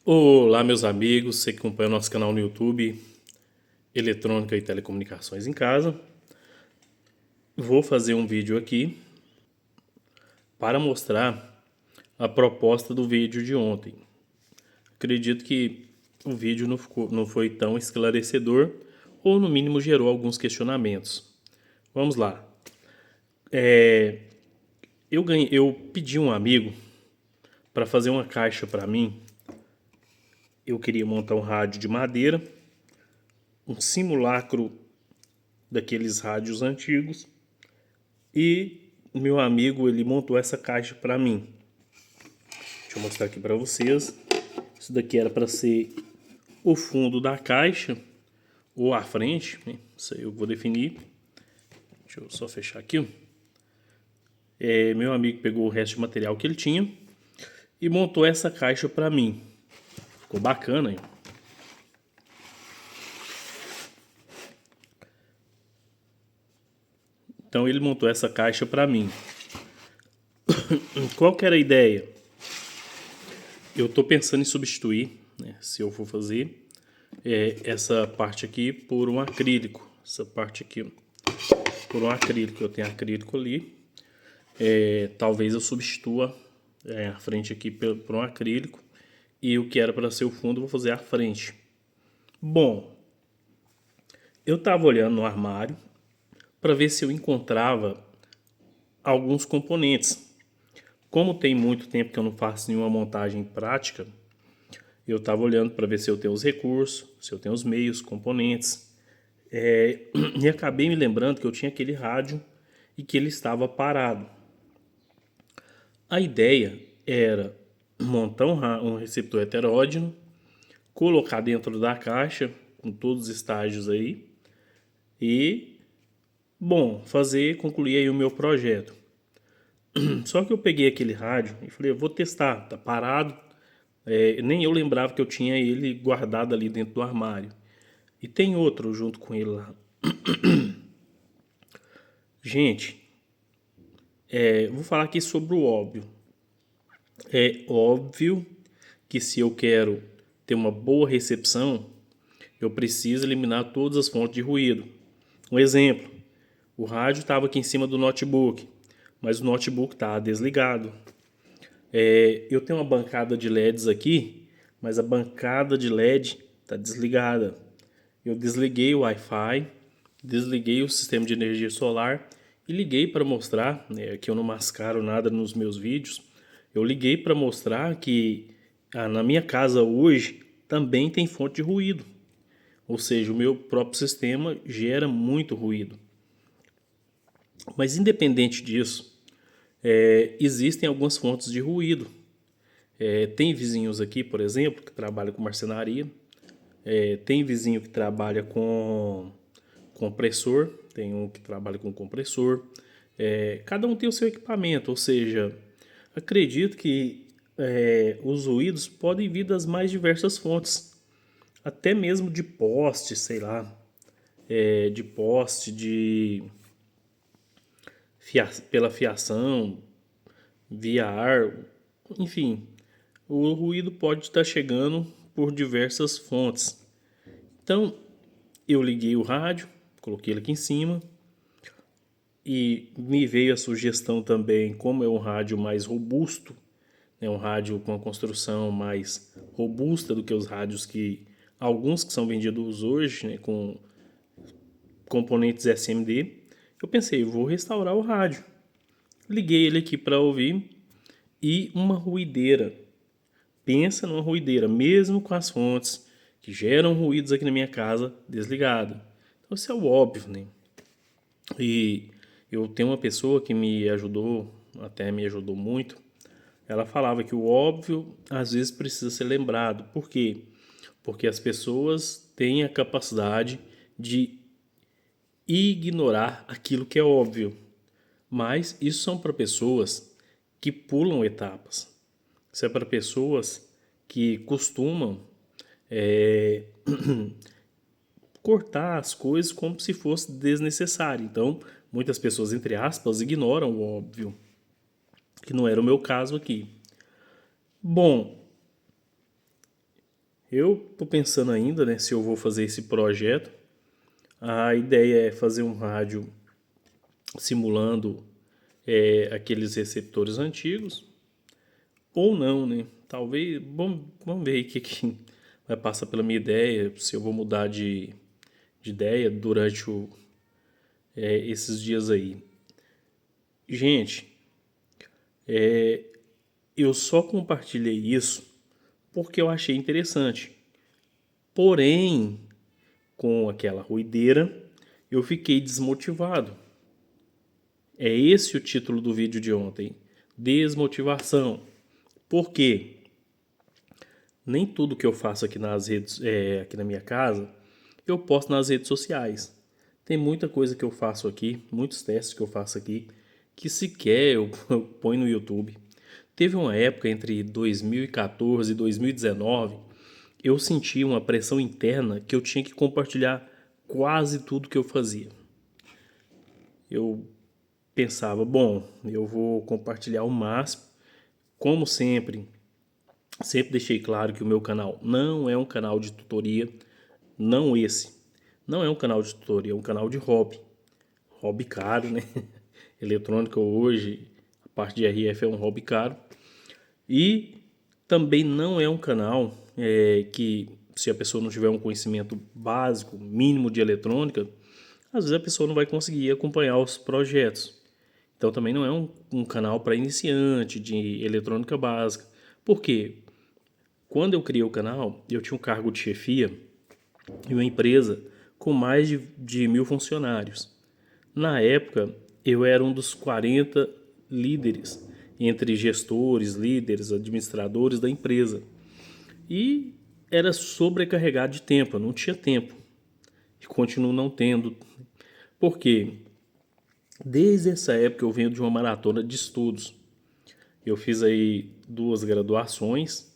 Olá, meus amigos, você que acompanha o nosso canal no YouTube, Eletrônica e Telecomunicações em Casa. Vou fazer um vídeo aqui para mostrar a proposta do vídeo de ontem. Acredito que o vídeo não foi tão esclarecedor ou, no mínimo, gerou alguns questionamentos. Vamos lá. Eu pedi um amigo para fazer uma caixa para mim. Eu queria montar um rádio de madeira, um simulacro daqueles rádios antigos. E meu amigo, ele montou essa caixa para mim. Deixa eu mostrar aqui para vocês. Isso daqui era para ser o fundo da caixa ou a frente, né? Isso aí eu vou definir. Deixa eu só fechar aqui. Meu amigo pegou o resto de material que ele tinha e montou essa caixa para mim. Ficou bacana, hein? Então ele montou essa caixa para mim. Qual que era a ideia? Eu estou pensando em substituir, né, se eu for fazer, essa parte aqui por um acrílico. Essa parte aqui por um acrílico. Eu tenho acrílico ali. Talvez eu substitua a frente aqui por um acrílico. E o que era para ser o fundo, eu vou fazer a frente. Bom, eu estava olhando no armário para ver se eu encontrava alguns componentes. Como tem muito tempo que eu não faço nenhuma montagem prática, eu estava olhando para ver se eu tenho os recursos, se eu tenho os meios, componentes. E acabei me lembrando que eu tinha aquele rádio e que ele estava parado. A ideia era montar um receptor heteródino, colocar dentro da caixa, com todos os estágios aí, e, bom, concluir aí o meu projeto. Só que eu peguei aquele rádio e falei, eu vou testar, tá parado. Nem eu lembrava que eu tinha ele guardado ali dentro do armário. E tem outro junto com ele lá. Gente, vou falar aqui sobre o óbvio. É óbvio que se eu quero ter uma boa recepção, eu preciso eliminar todas as fontes de ruído. Um exemplo, o rádio estava aqui em cima do notebook, mas o notebook está desligado. Eu tenho uma bancada de LEDs aqui, mas a bancada de LED está desligada. Eu desliguei o Wi-Fi, desliguei o sistema de energia solar e liguei para mostrar, né, que eu não mascaro nada nos meus vídeos. Eu liguei para mostrar que na minha casa hoje também tem fonte de ruído. Ou seja, o meu próprio sistema gera muito ruído. Mas independente disso, existem algumas fontes de ruído. Tem vizinhos aqui, por exemplo, que trabalham com marcenaria. Tem vizinho que trabalha com compressor. Tem um que trabalha com compressor. Cada um tem o seu equipamento. Ou seja, acredito que os ruídos podem vir das mais diversas fontes. Até mesmo de poste, sei lá. De poste, pela fiação, via ar, enfim, o ruído pode estar chegando por diversas fontes. Então, eu liguei o rádio, coloquei ele aqui em cima e me veio a sugestão também, como é um rádio mais robusto, é um rádio com uma construção mais robusta do que os rádios que alguns que são vendidos hoje, né, com componentes SMD. Eu pensei, vou restaurar o rádio. Liguei ele aqui para ouvir e uma ruideira. Pensa numa ruideira, mesmo com as fontes que geram ruídos aqui na minha casa desligada. Então isso é o óbvio, né? E eu tenho uma pessoa que me ajudou, até me ajudou muito. Ela falava que o óbvio às vezes precisa ser lembrado. Por quê? Porque as pessoas têm a capacidade de ignorar aquilo que é óbvio. Mas isso são para pessoas que pulam etapas. Isso é para pessoas que costumam é, cortar as coisas como se fosse desnecessário. Então, muitas pessoas, entre aspas, ignoram o óbvio, que não era o meu caso aqui. Bom, Eu estou pensando ainda, né, se eu vou fazer esse projeto. A ideia é fazer um rádio simulando aqueles receptores antigos, ou não, né? Talvez, vamos ver aí o que vai passar pela minha ideia, se eu vou mudar de ideia durante esses dias aí. Gente, eu só compartilhei isso porque eu achei interessante. Porém, com aquela ruideira, eu fiquei desmotivado. É esse o título do vídeo de ontem. Desmotivação. Por quê? Nem tudo que eu faço aqui nas redes, aqui na minha casa, eu posto nas redes sociais. Tem muita coisa que eu faço aqui, muitos testes que eu faço aqui, que sequer eu ponho no YouTube. Teve uma época entre 2014 e 2019, eu senti uma pressão interna que eu tinha que compartilhar quase tudo que eu fazia. Eu pensava, bom, eu vou compartilhar o máximo, como sempre. Sempre deixei claro que o meu canal não é um canal de tutoria, não esse. Não é um canal de tutoria, é um canal de hobby. Hobby caro, né? Eletrônica hoje, a parte de RF é um hobby caro. E também não é um canal que, se a pessoa não tiver um conhecimento básico, mínimo de eletrônica, às vezes a pessoa não vai conseguir acompanhar os projetos. Então também não é um canal para iniciante de eletrônica básica. Por quê? Quando eu criei o canal, eu tinha um cargo de chefia em uma empresa com mais de 1.000 funcionários. Na época, eu era um dos 40 líderes, entre gestores, líderes, administradores da empresa. E era sobrecarregado de tempo, eu não tinha tempo. E continuo não tendo. Por quê? Desde essa época eu venho de uma maratona de estudos. Eu fiz aí 2 graduações,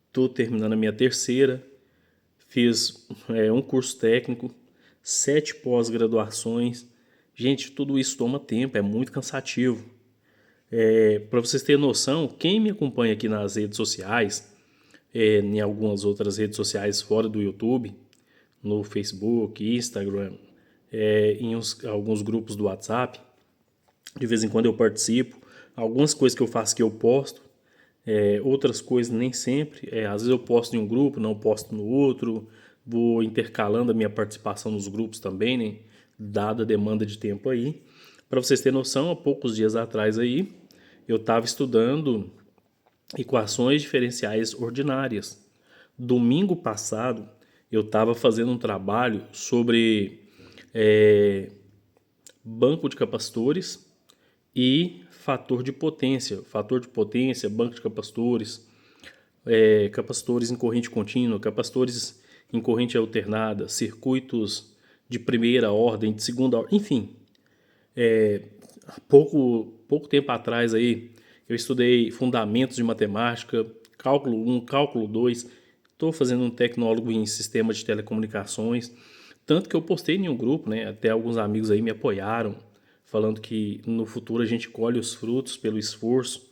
estou terminando a minha terceira, fiz um curso técnico, 7 pós-graduações. Gente, tudo isso toma tempo, é muito cansativo. Para vocês terem noção, quem me acompanha aqui nas redes sociais, em algumas outras redes sociais fora do YouTube, no Facebook, Instagram, em alguns grupos do WhatsApp, de vez em quando eu participo. Algumas coisas que eu faço que eu posto, outras coisas nem sempre. Às vezes eu posto em um grupo, não posto no outro. Vou intercalando a minha participação nos grupos também, né? Dada a demanda de tempo aí. Para vocês terem noção, há poucos dias atrás aí, eu estava estudando equações diferenciais ordinárias. Domingo passado, eu estava fazendo um trabalho sobre banco de capacitores e fator de potência. Fator de potência, banco de capacitores, capacitores em corrente contínua, capacitores em corrente alternada, circuitos de primeira ordem, de segunda ordem, enfim. Pouco tempo atrás aí, eu estudei fundamentos de matemática, cálculo 1, cálculo 2, estou fazendo um tecnólogo em sistema de telecomunicações, tanto que eu postei em um grupo, né? Até alguns amigos aí me apoiaram, falando que no futuro a gente colhe os frutos pelo esforço.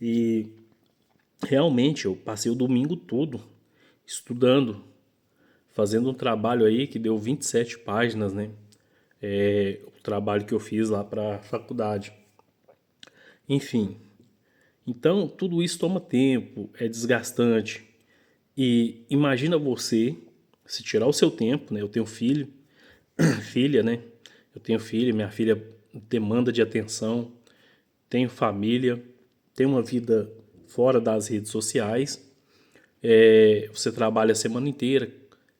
E realmente eu passei o domingo todo estudando, fazendo um trabalho aí que deu 27 páginas, né? O trabalho que eu fiz lá para a faculdade. Enfim, então tudo isso toma tempo, é desgastante. E imagina você, se tirar o seu tempo, né? Eu tenho filho, filha, né? Eu tenho filha, minha filha demanda de atenção, tenho família, tenho uma vida fora das redes sociais. Você trabalha a semana inteira,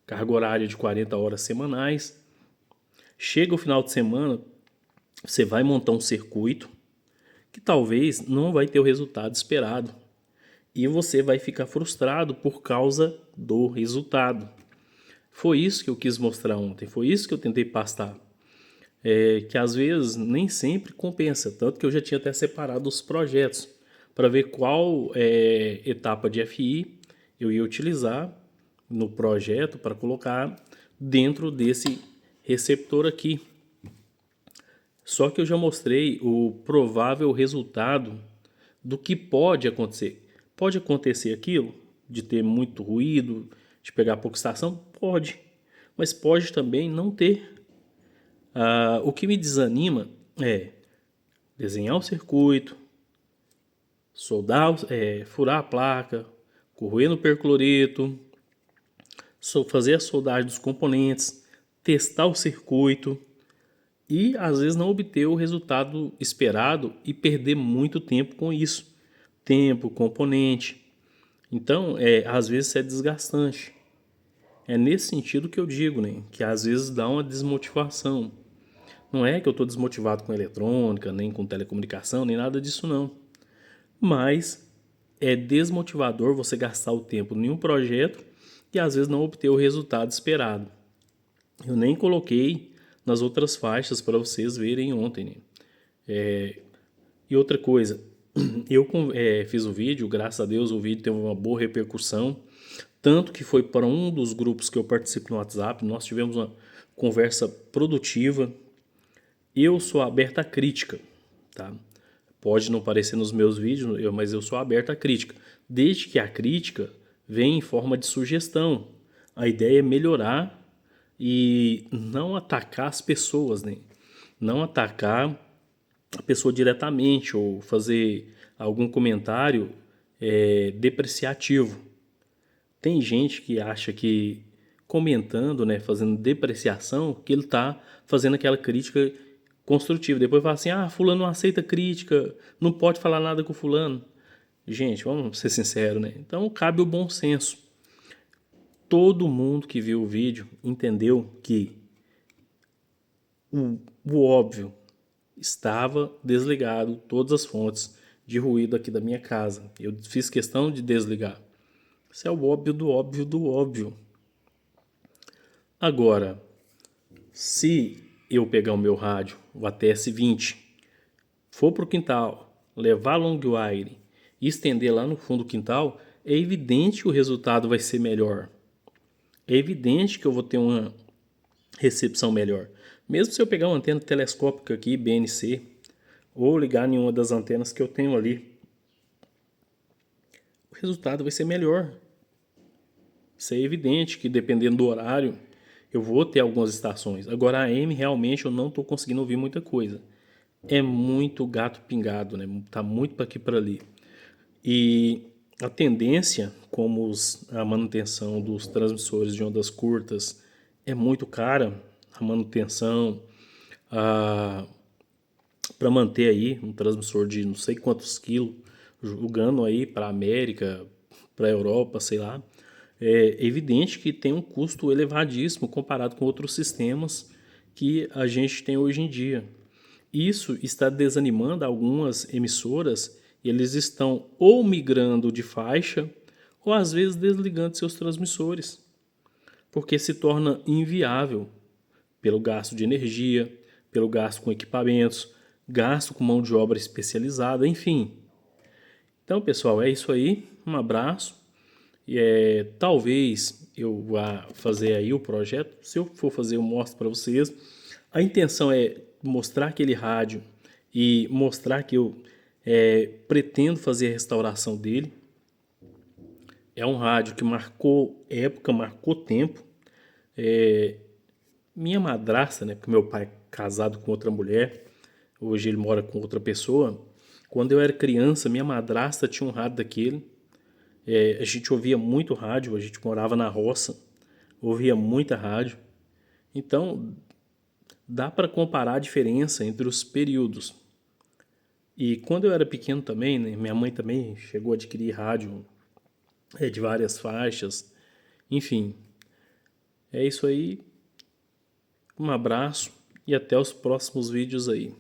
carga horária de 40 horas semanais. Chega o final de semana, você vai montar um circuito que talvez não vai ter o resultado esperado. E você vai ficar frustrado por causa do resultado. Foi isso que eu quis mostrar ontem, foi isso que eu tentei pastar. Que às vezes nem sempre compensa, tanto que eu já tinha até separado os projetos para ver qual etapa de FI eu ia utilizar no projeto para colocar dentro desse receptor aqui. Só que eu já mostrei o provável resultado do que pode acontecer. Pode acontecer aquilo de ter muito ruído, de pegar pouca estação? Pode, mas pode também não ter. O que me desanima é desenhar o circuito, soldar, furar a placa, corroer no percloreto, fazer a soldagem dos componentes, testar o circuito e às vezes não obter o resultado esperado e perder muito tempo com isso. Tempo, componente. Então, às vezes é desgastante. É nesse sentido que eu digo, né? Que às vezes dá uma desmotivação. Não é que eu estou desmotivado com eletrônica, nem com telecomunicação, nem nada disso não. Mas é desmotivador você gastar o tempo em um projeto e às vezes não obter o resultado esperado. Eu nem coloquei nas outras faixas para vocês verem ontem, né? E outra coisa, eu fiz o vídeo, graças a Deus o vídeo teve uma boa repercussão, tanto que foi para um dos grupos que eu participo no WhatsApp, nós tivemos uma conversa produtiva. Eu sou aberto à crítica, tá? Pode não parecer nos meus vídeos, mas eu sou aberto à crítica, desde que a crítica venha em forma de sugestão. A ideia é melhorar e não atacar as pessoas, né? Não atacar a pessoa diretamente ou fazer algum comentário depreciativo. Tem gente que acha que comentando, né, fazendo depreciação, que ele está fazendo aquela crítica construtiva. Depois fala assim, fulano não aceita crítica, não pode falar nada com fulano. Gente, vamos ser sinceros, né? Então cabe o bom senso. Todo mundo que viu o vídeo entendeu que o óbvio estava desligado, todas as fontes de ruído aqui da minha casa. Eu fiz questão de desligar. Isso é o óbvio do óbvio do óbvio. Agora, se eu pegar o meu rádio, o ATS-20, for para o quintal, levar long wire e estender lá no fundo do quintal, é evidente que o resultado vai ser melhor. É evidente que eu vou ter uma recepção melhor. Mesmo se eu pegar uma antena telescópica aqui, BNC, ou ligar em uma das antenas que eu tenho ali, o resultado vai ser melhor. Isso é evidente que dependendo do horário, eu vou ter algumas estações. Agora a AM realmente eu não estou conseguindo ouvir muita coisa. É muito gato pingado, né? Tá muito para aqui para ali. E a tendência, como a manutenção dos transmissores de ondas curtas é muito cara, a manutenção para manter aí um transmissor de não sei quantos quilos, jogando aí para a América, para a Europa, sei lá, é evidente que tem um custo elevadíssimo comparado com outros sistemas que a gente tem hoje em dia. Isso está desanimando algumas emissoras e eles estão ou migrando de faixa ou às vezes desligando seus transmissores, porque se torna inviável pelo gasto de energia, pelo gasto com equipamentos, gasto com mão de obra especializada, enfim. Então, pessoal, é isso aí. Um abraço. E talvez eu vá fazer aí o projeto. Se eu for fazer, eu mostro para vocês. A intenção é mostrar aquele rádio e mostrar que eu pretendo fazer a restauração dele. É um rádio que marcou época, marcou tempo. Minha madrasta, né, porque meu pai é casado com outra mulher, hoje ele mora com outra pessoa. Quando eu era criança, minha madrasta tinha um rádio daquele. A gente ouvia muito rádio, a gente morava na roça, ouvia muita rádio. Então, dá para comparar a diferença entre os períodos. E quando eu era pequeno também, né, minha mãe também chegou a adquirir rádio de várias faixas. Enfim, é isso aí. Um abraço e até os próximos vídeos aí.